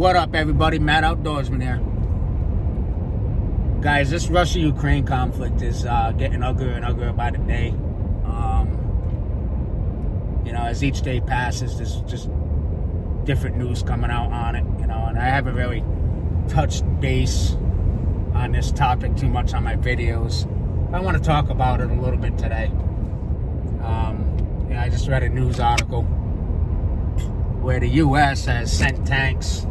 What up, everybody? Matt Outdoorsman here. Guys, this Russia-Ukraine conflict is getting uglier and uglier by the day. As each day passes, there's just different news coming out on it, and I haven't really touched base on this topic too much on my videos. I want to talk about it a little bit today. I just read a news article where the U.S. has sent tanks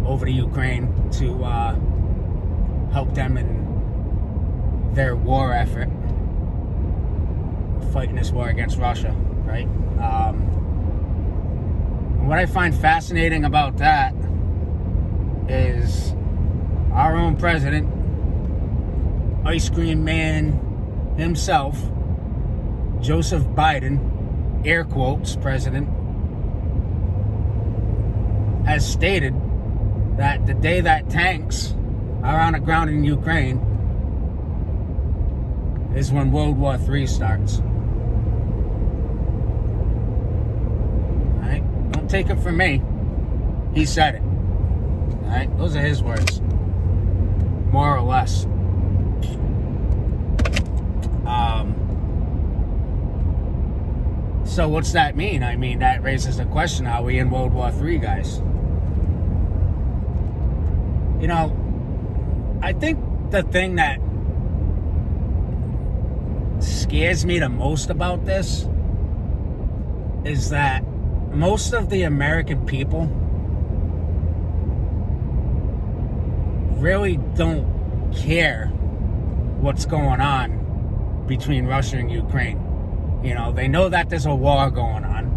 over to Ukraine to help them in their war effort, fighting this war against Russia, right? What I find fascinating about that is our own president, ice cream man himself, Joseph Biden, air quotes, president, has stated that the day that tanks are on the ground in Ukraine is when World War III starts. Alright? Don't take it from me. He said it. Alright? Those are his words. More or less. So what's that mean? I mean, that raises the question, are we in World War III, guys? I think the thing that scares me the most about this is that most of the American people really don't care what's going on between Russia and Ukraine. They know that there's a war going on.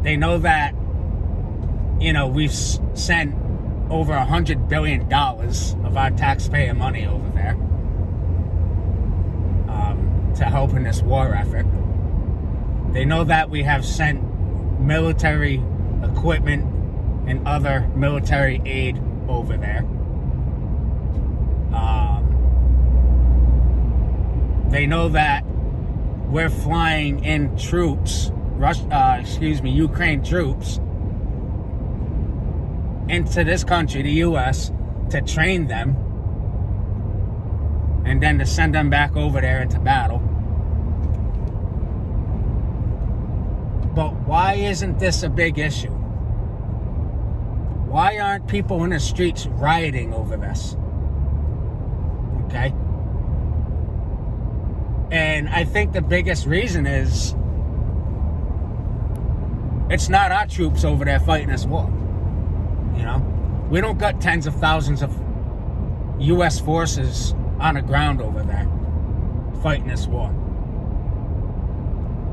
They know that we've sent over $100 billion of our taxpayer money over there to help in this war effort. They know that we have sent military equipment and other military aid over there. They know that we're flying in troops, Ukraine troops, into this country, the U.S., to train them and then to send them back over there into battle. But why isn't this a big issue? Why aren't people in the streets rioting over this? Okay? And I think the biggest reason is it's not our troops over there fighting this war. We don't got tens of thousands of U.S. forces on the ground over there fighting this war.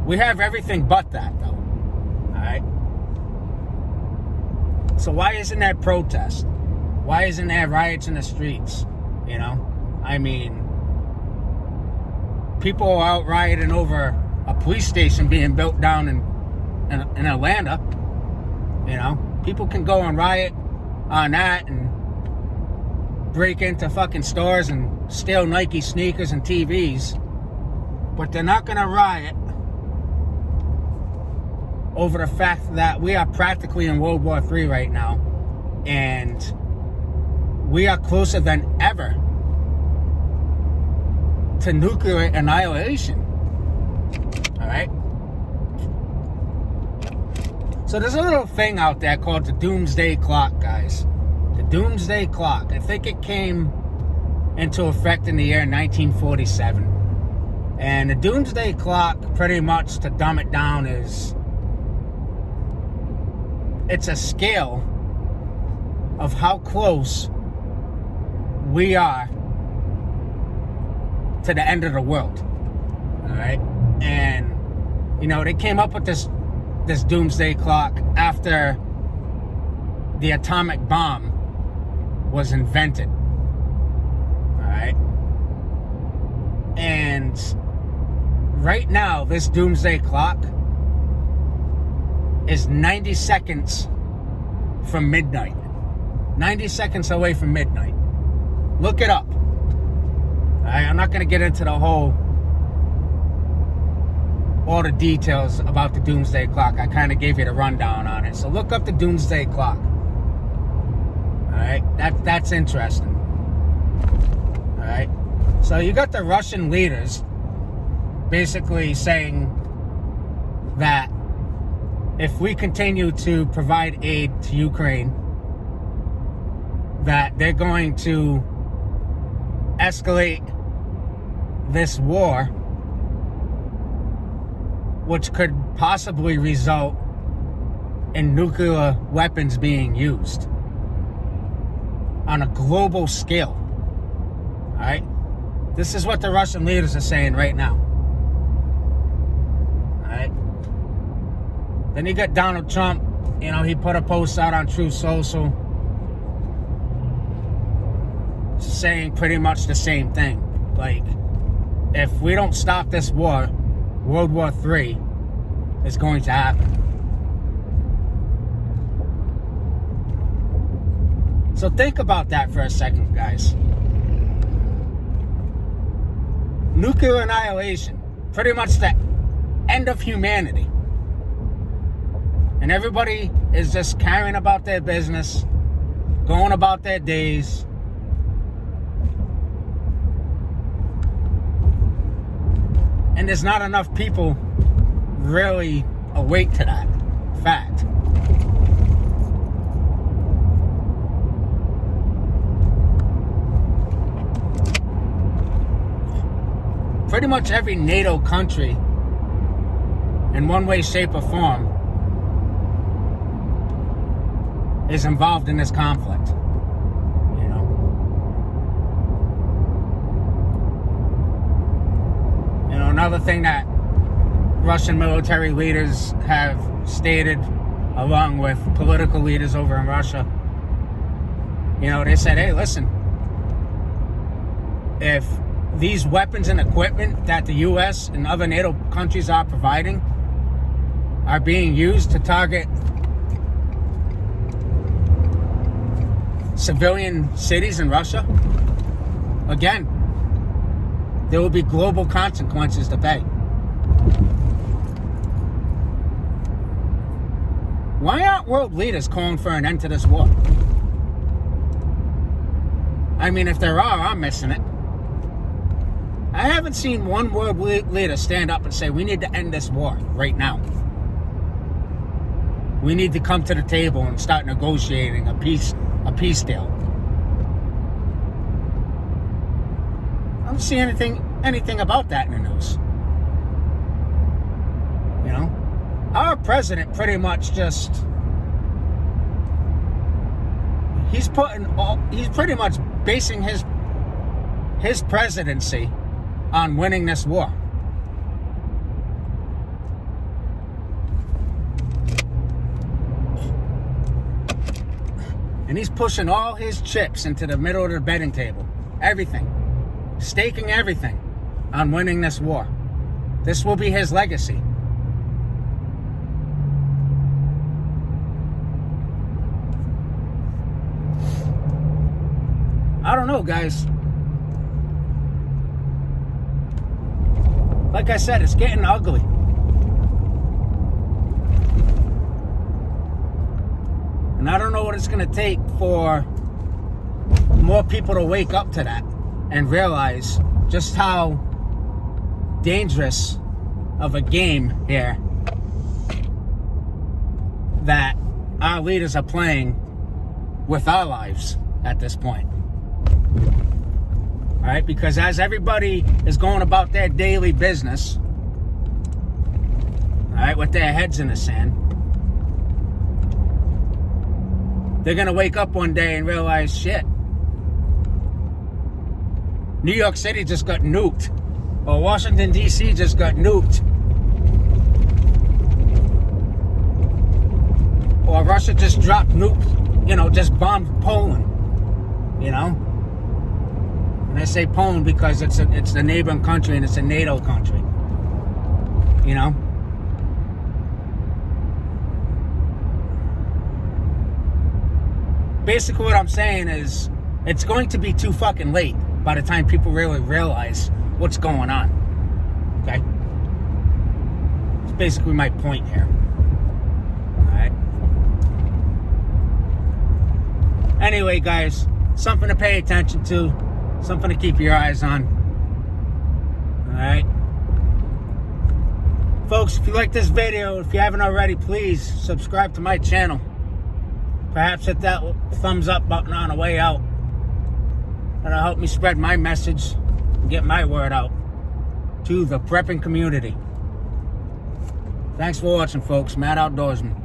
We have everything but that, though. Alright? So why isn't there protest? Why isn't there riots in the streets? People are out rioting over a police station being built down in Atlanta. People can go and riot on that and break into fucking stores and steal Nike sneakers and TVs. But they're not going to riot over the fact that we are practically in World War III right now. And we are closer than ever to nuclear annihilation. Alright? So there's a little thing out there called the Doomsday Clock, guys. The Doomsday Clock. I think it came into effect in the year 1947. And the Doomsday Clock, pretty much, to dumb it down, it's a scale of how close we are to the end of the world. Alright? And, they came up with this Doomsday Clock after the atomic bomb was invented. Alright? And right now, this Doomsday Clock is 90 seconds from midnight. 90 seconds away from midnight. Look it up. I'm not going to get into the whole all the details about the doomsday clock. I kind of gave you the rundown on it. So look up the doomsday clock. All right, that's interesting. All right, so you got the Russian leaders basically saying that if we continue to provide aid to Ukraine, that they're going to escalate this war, which could possibly result in nuclear weapons being used on a global scale. All right? This is what the Russian leaders are saying right now. All right? Then you got Donald Trump. You know, he put a post out on Truth Social saying pretty much the same thing. Like, if we don't stop this war, World War III is going to happen. So think about that for a second, guys. Nuclear annihilation, pretty much the end of humanity. And everybody is just caring about their business, going about their days. And there's not enough people really awake to that fact. Pretty much every NATO country, in one way, shape, or form, is involved in this conflict. You know? You know, another thing that Russian military leaders have stated, along with political leaders over in Russia, you know, they said, hey, listen, if these weapons and equipment that the U.S. and other NATO countries are providing are being used to target civilian cities in Russia, again, there will be global consequences to pay. Why aren't world leaders calling for an end to this war? I mean, if there are, I'm missing it. I haven't seen one world leader stand up and say, we need to end this war right now. We need to come to the table and start negotiating a peace deal. I don't see anything about that in the news. You know? Our president pretty much just, he's pretty much basing his presidency on winning this war. And he's pushing all his chips into the middle of the betting table. Everything. Staking everything on winning this war. This will be his legacy. I don't know, guys. Like I said, it's getting ugly. And I don't know what it's going to take for more people to wake up to that and realize just how dangerous of a game here that our leaders are playing with our lives at this point. All right, because as everybody is going about their daily business, all right, with their heads in the sand, they're going to wake up one day and realize, shit, New York City just got nuked, or Washington, D.C. just got nuked, or Russia just dropped nukes, you know, just bombed Poland, you know? And I say Poland because it's the neighboring country and it's a NATO country. You know? Basically what I'm saying is it's going to be too fucking late by the time people really realize what's going on. Okay? basically my point here. Alright. Anyway, guys, something to pay attention to, something to keep your eyes on. Alright. Folks, if you like this video, if you haven't already, please subscribe to my channel. Perhaps hit that thumbs up button on the way out. That'll help me spread my message and get my word out to the prepping community. Thanks for watching, folks. Mad Outdoorsman.